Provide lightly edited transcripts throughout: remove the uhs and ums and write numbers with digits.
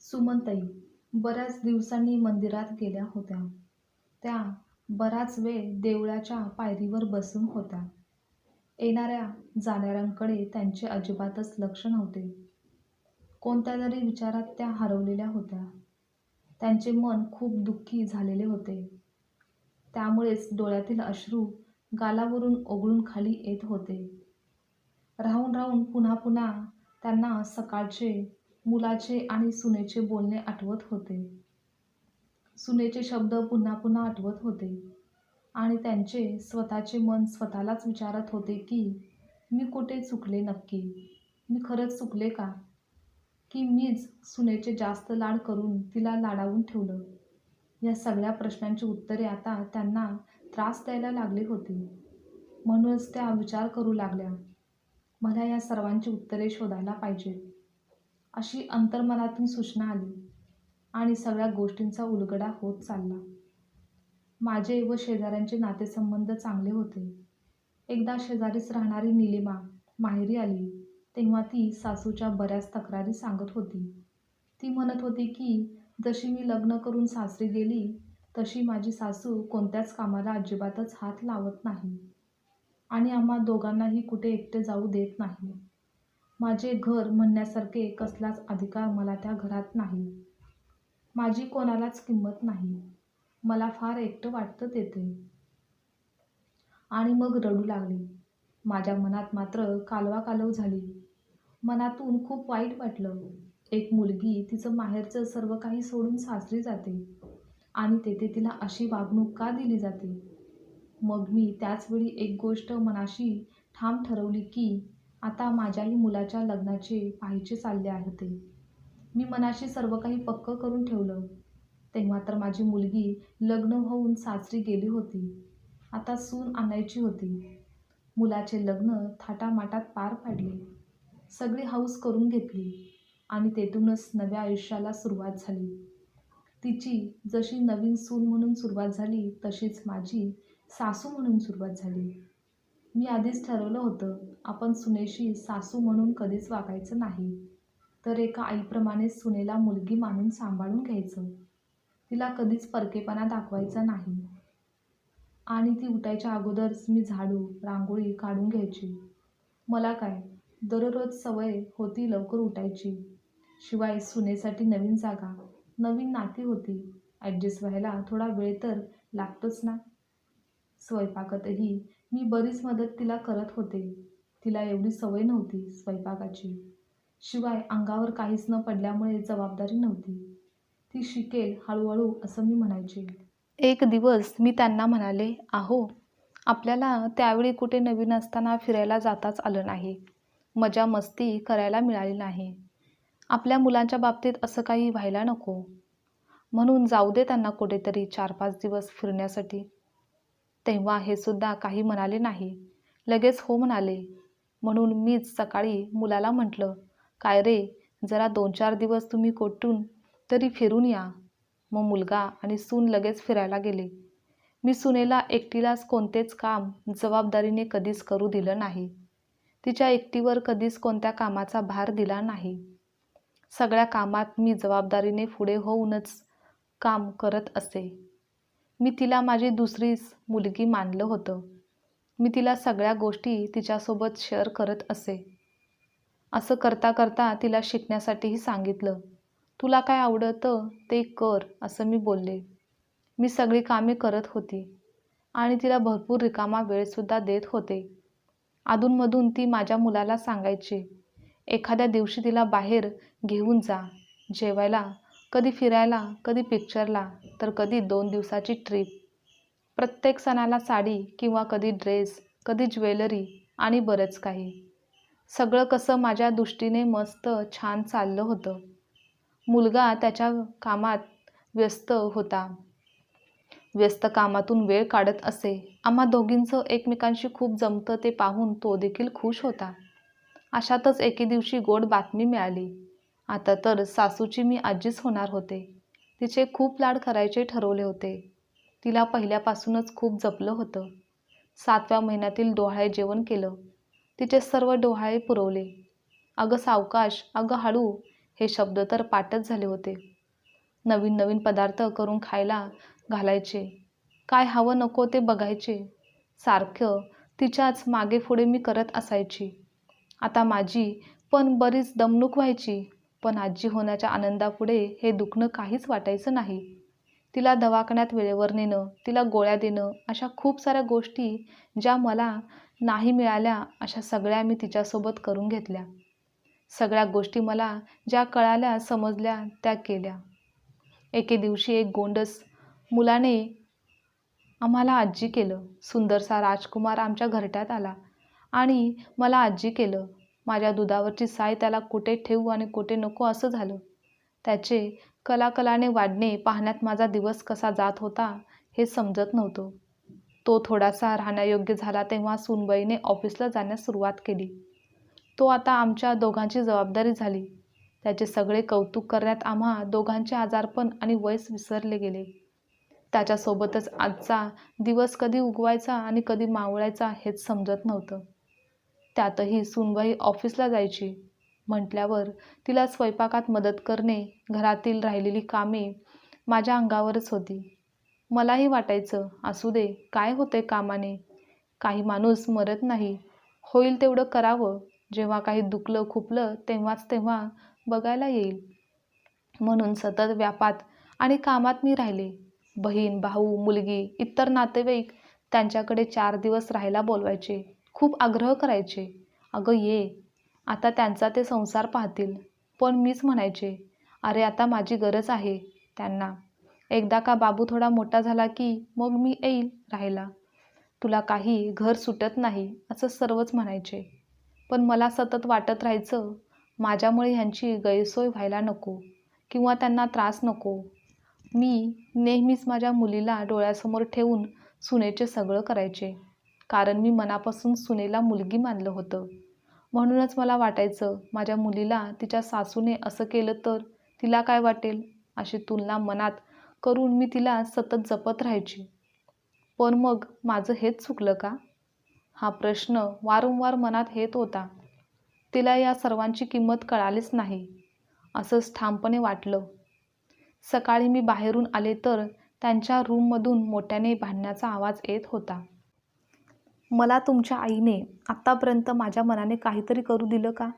सुमनताई बऱ्याच दिवसांनी मंदिरात गेल्या होत्या. त्या बराच वेळ देवळाच्या पायरीवर बसून होत्या. येणाऱ्या जाणाऱ्यांकडे त्यांचे अजिबातच लक्ष नव्हते. कोणत्या तरी विचारात त्या हरवलेल्या होत्या. त्यांचे मन खूप दुःखी झालेले होते. त्यामुळेच डोळ्यातील अश्रू गालावरून ओघळून खाली येत होते. राहून राहून पुन्हा पुन्हा त्यांना सकाळचे मुलाचे आणि सुनेचे बोलणे आठवत होते. सुनेचे शब्द पुन्हा पुन्हा आठवत होते आणि त्यांचे स्वतःचे मन स्वतःलाच विचारत होते की मी कुठे चुकले नक्की? मी खरंच चुकले का? की मीच सुनेचे जास्त लाड करून तिला लाडावून ठेवलं? या सगळ्या प्रश्नांची उत्तरे आता त्यांना त्रास द्यायला लागली होती. म्हणूनच त्या विचार करू लागल्या, मला या सर्वांची उत्तरे शोधायला पाहिजेत. अशी अंतर्मनातून सूचना आली आणि सगळ्या गोष्टींचा उलगडा होत चालला. माझे व शेजाऱ्यांचे नातेसंबंध चांगले होते. एकदा शेजारीच राहणारी निलिमा माहेरी आली तेव्हा ती सासूच्या बऱ्याच तक्रारी सांगत होती. ती म्हणत होती की जशी मी लग्न करून सासरी गेली तशी माझी सासू कोणत्याच कामाला अजिबातच हात लावत नाही आणि आम्हा दोघांनाही कुठे एकटे जाऊ देत नाही. माझे घर म्हणण्यासारखे कसलाच अधिकार मला त्या घरात नाही. माझी कोणालाच किंमत नाही. मला फार एकटं वाटतं तेथे. आणि मग रडू लागली. माझ्या मनात मात्र कालवाकालव झाली. मनातून खूप वाईट वाटलं. एक मुलगी तिचं माहेरचं सर्व काही सोडून सासरी जाते आणि तेथे तिला अशी वागणूक का दिली जाते? मग मी त्याचवेळी एक गोष्ट मनाशी ठाम ठरवली की आता माझ्याही मुलाच्या लग्नाचे पाहायचे चालले आहे ते. मी मनाशी सर्व काही पक्क करून ठेवलं. तेव्हा तर माझी मुलगी लग्न होऊन सासरी गेली होती. आता सून आणायची होती. मुलाचे लग्न थाटामाटात पार पाडले. सगळी हौस करून घेतली आणि तेथूनच नव्या आयुष्याला सुरुवात झाली. तिची जशी नवीन सून म्हणून सुरुवात झाली तशीच माझी सासू म्हणून सुरुवात झाली. मी आधीच ठरवलं होतं आपण सुनेशी सासू म्हणून कधीच वागायचं नाही, तर एका आईप्रमाणे सुनेला मुलगी मानून सांभाळून घ्यायचं. तिला कधीच परकेपणा दाखवायचा नाही. आणि ती उठायच्या अगोदरच मी झाडू रांगोळी काढून घ्यायची. मला काय, दररोज सवय होती लवकर उठायची. शिवाय सुनेसाठी नवीन जागा, नवीन नाती होती. ॲडजस्ट व्हायला थोडा वेळ तर लागतोच ना. स्वयंपाकातही मी बरीच मदत तिला करत होते. तिला एवढी सवय नव्हती स्वयंपाकाची. शिवाय अंगावर काहीच न पडल्यामुळे जबाबदारी नव्हती. ती शिकेल हळूहळू असं मी म्हणायचे. एक दिवस मी त्यांना म्हणाले, अहो, आपल्याला त्यावेळी कुठे नवीन असताना फिरायला जाताच आलं नाही. मजा मस्ती करायला मिळाली नाही. आपल्या मुलांच्या बाबतीत असं काही व्हायला नको. म्हणून जाऊ दे त्यांना कुठेतरी 4-5 दिवस फिरण्यासाठी. तेव्हा हे सुद्धा काही म्हणाले नाही. लगेच हो म्हणाले. म्हणून मीच सकाळी मुलाला म्हटलं, काय रे, जरा 2-4 दिवस तुम्ही कुठून तरी फिरून या. मग मुलगा आणि सून लगेच फिरायला गेले. मी सुनेला एकटीलाच कोणतेच काम जबाबदारीने कधीच करू दिलं नाही. तिच्या एकटीवर कधीच कोणत्या कामाचा भार दिला नाही. सगळ्या कामात मी जबाबदारीने पुढे होऊनच काम करत असे. मी तिला माझी दुसरीच मुलगी मानलं होतं. मी तिला सगळ्या गोष्टी तिच्यासोबत शेअर करत असे. असं करता करता तिला शिकण्यासाठीही सांगितलं. तुला काय आवडतं ते कर असं मी बोलले. मी सगळी कामे करत होती आणि तिला भरपूर रिकामा वेळसुद्धा देत होते. अधूनमधून ती माझ्या मुलाला सांगायची, एखाद्या दिवशी तिला बाहेर घेऊन जा, जेवायला, कधी फिरायला, कधी पिक्चरला, तर कधी 2 दिवसाची ट्रिप. प्रत्येक सणाला साडी किंवा कधी ड्रेस, कधी ज्वेलरी आणि बरंच काही. सगळं कसं माझ्या दृष्टीने मस्त छान चाललं होतं. मुलगा त्याच्या कामात व्यस्त होता. व्यस्त कामातून वेळ काढत असे. आम्हा दोघींचं एकमेकांशी खूप जमतं ते पाहून तो देखील खुश होता. अशातच एके दिवशी गोड बातमी मिळाली. आता तर सासूची मी आजीच होणार होते. तिचे खूप लाड करायचे ठरवले होते. तिला पहिल्यापासूनच खूप जपलं होतं. 7व्या महिन्यातील डोहाळे जेवण केलं. तिचे सर्व डोहाळे पुरवले. अगं सावकाश, अगं हळू, हे शब्द तर पाठच झाले होते. नवीन नवीन पदार्थ करून खायला घालायचे, काय हवं नको ते बघायचे. सारखं तिच्याच मागे पुढे मी करत असायची. आता माझी पण बरीच दमणूक व्हायची, पण आजी होण्याच्या आनंदापुढे हे दुखणं काहीच वाटायचं नाही. तिला दवाखान्यात वेळेवर नेणं, तिला गोळ्या देणं, अशा खूप साऱ्या गोष्टी ज्या मला नाही मिळाल्या, अशा सगळ्या मी तिच्यासोबत करून घेतल्या. सगळ्या गोष्टी मला ज्या कळाल्या, समजल्या, त्या केल्या. एके दिवशी एक गोंडस मुलाने आम्हाला आजी केलं. सुंदरसा राजकुमार आमच्या घरट्यात आला आणि मला आजी केलं. माझ्या दुधावरची साय त्याला कुठे ठेवू आणि कुठे नको असं झालं. त्याचे कलाकलाने वाढणे पाहण्यात माझा दिवस कसा जात होता हे समजत नव्हतं. तो थोडासा राहण्यायोग्य झाला तेव्हा सूनबाईने ऑफिसला जाण्यास सुरुवात केली. तो आता आमच्या दोघांची जबाबदारी झाली. त्याचे सगळे कौतुक करण्यात आम्हा दोघांचे आजारपण आणि वयस विसरले गेले. त्याच्यासोबतच आजचा दिवस कधी उगवायचा आणि कधी मावळायचा हेच समजत नव्हतं. त्यातही सूनबाई ऑफिसला जायची म्हटल्यावर तिला स्वयंपाकात मदत करणे, घरातील राहिलेली कामे माझ्या अंगावरच होती. मलाही वाटायचं, असू दे, काय होते कामाने, काही माणूस मरत नाही, होईल तेवढं करावं, जेव्हा काही दुखलं खुपलं तेव्हा बघायला येईल. म्हणून सतत व्यापात आणि कामात मी राहिले. बहीण, भाऊ, मुलगी, इतर नातेवाईक त्यांच्याकडे 4 दिवस राहायला बोलवायचे. खूप आग्रह करायचे, अगं ये, आता त्यांचा ते संसार पाहतील. पण मीच म्हणायचे, अरे आता माझी गरज आहे त्यांना. एकदा का बाबू थोडा मोठा झाला की मग मी येईल राहायला. तुला काही घर सुटत नाही असं सर्वच म्हणायचे. पण मला सतत वाटत राहायचं, माझ्यामुळे ह्यांची गैरसोय व्हायला नको किंवा त्यांना त्रास नको. मी नेहमीच माझ्या मुलीला डोळ्यासमोर ठेवून सुनेचे सगळं करायचे, कारण मी मनापासून सुनेला मुलगी मानलं होतं. म्हणूनच मला वाटायचं, माझ्या मुलीला तिच्या सासूने असं केलं तर तिला काय वाटेल, अशी तुलना मनात करून मी तिला सतत जपत राहायची. पण मग माझं हेच चुकलं का? हा प्रश्न वारंवार मनात येत होता. तिला या सर्वांची किंमत कळालीच नाही असंच ठामपणे वाटलं. सकाळी मी बाहेरून आले तर त्यांच्या रूममधून मोठ्याने भांडण्याचा आवाज येत होता. मला तुमच्या आईने आत्तापर्यंत माझ्या मनाने काहीतरी करू दिलं का?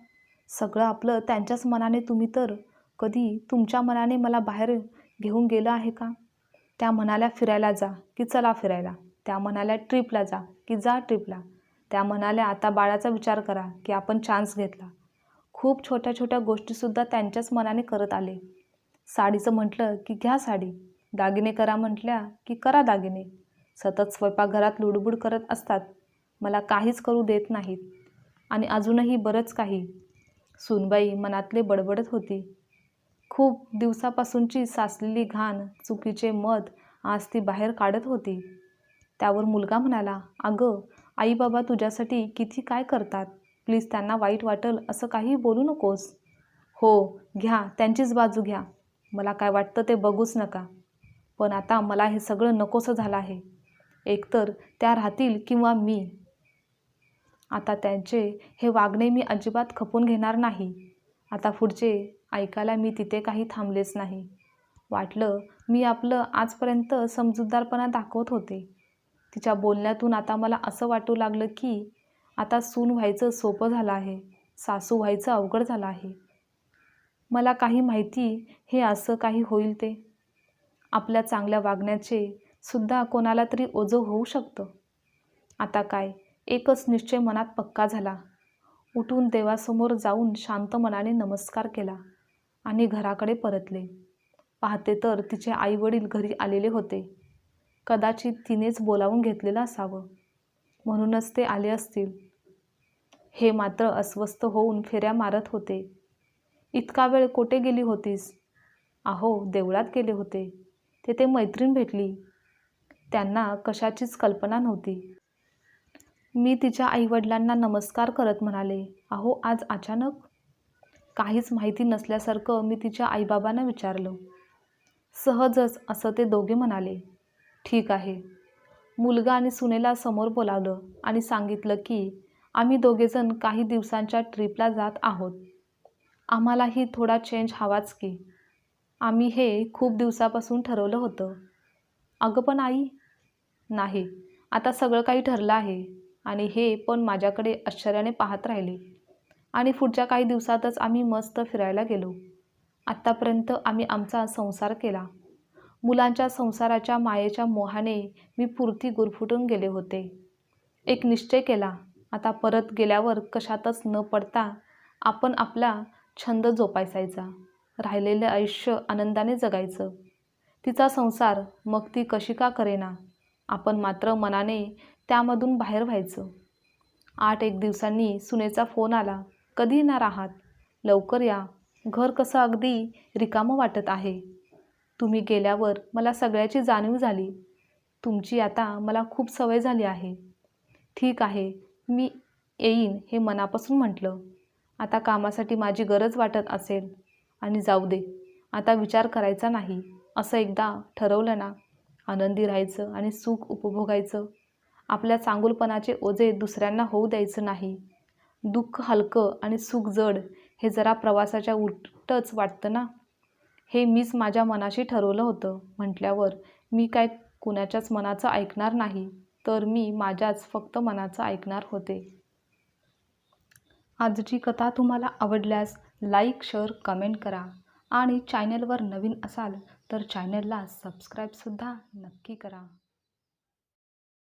सगळं आपलं त्यांच्याच मनाने. तुम्ही तर कधी तुमच्या मनाने मला बाहेर घेऊन गेलं आहे का? त्या म्हणाल्या फिरायला जा की चला फिरायला, त्या म्हणाल्या ट्रिपला जा की जा ट्रिपला, त्या म्हणाल्या आता बाळाचा विचार करा की आपण चान्स घेतला. खूप छोट्या छोट्या गोष्टीसुद्धा त्यांच्याच मनाने करत आले. साडीचं म्हटलं की घ्या साडी, दागिने करा म्हटल्या की करा दागिने. सतत स्वयंपाकघरात लुडबुड करत असतात, मला काहीच करू देत नाहीत. आणि अजूनही बरंच काही. सूनबाई मनातले बडबडत होती. खूप दिवसापासूनची साचलेली घाण, चुकीचे मत आज ती बाहेर काढत होती. त्यावर मुलगा म्हणाला, अगं आई बाबा तुझ्यासाठी किती काय करतात, प्लीज त्यांना वाईट वाटेल असं काही बोलू नकोस. हो घ्या, त्यांचीच बाजू घ्या, मला काय वाटतं ते बघूच नका. पण आता मला हे सगळं नकोसं झालं आहे. एकतर त्या राहतील किंवा मी. आता त्यांचे हे वागणे मी अजिबात खपून घेणार नाही. आता पुढचे ऐकायला मी तिथे काही थांबलेच नाही. वाटलं मी आपलं आजपर्यंत समजूतदारपणा दाखवत होते. तिच्या बोलण्यातून आता मला असं वाटू लागलं की आता सून व्हायचं सोपं झालं आहे, सासू व्हायचं अवघड झालं आहे. मला काही माहिती हे असं काही होईल ते. आपल्या चांगल्या वागण्याचे सुद्धा कोणाला तरी ओझं होऊ शकतं. आता काय, एकच निश्चय मनात पक्का झाला. उठून देवासमोर जाऊन शांत मनाने नमस्कार केला आणि घराकडे परतले. पाहते तर तिचे आईवडील घरी आलेले होते. कदाचित तिनेच बोलावून घेतलेलं असावं, म्हणूनच ते आले असतील. हे मात्र अस्वस्थ होऊन फेऱ्या मारत होते. इतका वेळ कोठे गेली होतीस? अहो देवळात गेले होते, तेथे मैत्रीण भेटली. त्यांना कशाचीच कल्पना नव्हती. मी तिच्या आईवडिलांना नमस्कार करत म्हणाले, अहो आज अचानक? काहीच माहिती नसल्यासारखं मी तिच्या आईबाबांना विचारलं. सहजच असं ते दोघे म्हणाले. ठीक आहे. मुलगा आणि सुनेला समोर बोलावलं आणि सांगितलं की आम्ही दोघेजण काही दिवसांच्या ट्रिपला जात आहोत. आम्हालाही थोडा चेंज हवाच की. आम्ही हे खूप दिवसापासून ठरवलं होतं. अगं पण आई. नाही, आता सगळं काही ठरलं आहे आणि हे पण माझ्याकडे आश्चर्याने पाहत राहिले. आणि पुढच्या काही दिवसातच आम्ही मस्त फिरायला गेलो. आत्तापर्यंत आम्ही आमचा संसार केला. मुलांच्या संसाराच्या मायेच्या मोहाने मी पुरती गुरफटून गेले होते. एक निश्चय केला, आता परत गेल्यावर कशातच न पडता आपण आपला छंद जोपासायचा. राहिलेले आयुष्य आनंदाने जगायचं. तिचा संसार मग ती कशी का करेना, आपण मात्र मनाने त्यामधून बाहेर व्हायचं. 8 दिवसांनी सुनेचा फोन आला. कधी येणार आहात? लवकर या. घर कसं अगदी रिकामं वाटत आहे. तुम्ही गेल्यावर मला सगळ्याची जाणीव झाली. तुमची आता मला खूप सवय झाली आहे. ठीक आहे, मी येईन हे मनापासून म्हटलं. आता कामासाठी माझी गरज वाटत असेल आणि जाऊ दे, आता विचार करायचा नाही. असं एकदा ठरवलं ना, आनंदी राहायचं आणि सुख उपभोगायचं. आपल्या चांगुलपणाचे ओझे दुसऱ्यांना होऊ द्यायचं नाही. दुःख हलकं आणि सुख जड हे जरा प्रवासाच्या उलटच वाटतं ना. हे मीच माझ्या मनाशी ठरवलं होतं म्हटल्यावर मी काय कुणाच्याच मनाचं ऐकणार नाही, तर मी माझ्याच फक्त मनाचं ऐकणार होते. आजची कथा तुम्हाला आवडल्यास लाईक, शेअर, कमेंट करा आणि चॅनलवर नवीन असाल तर चॅनलला सबस्क्राईबसुद्धा नक्की करा.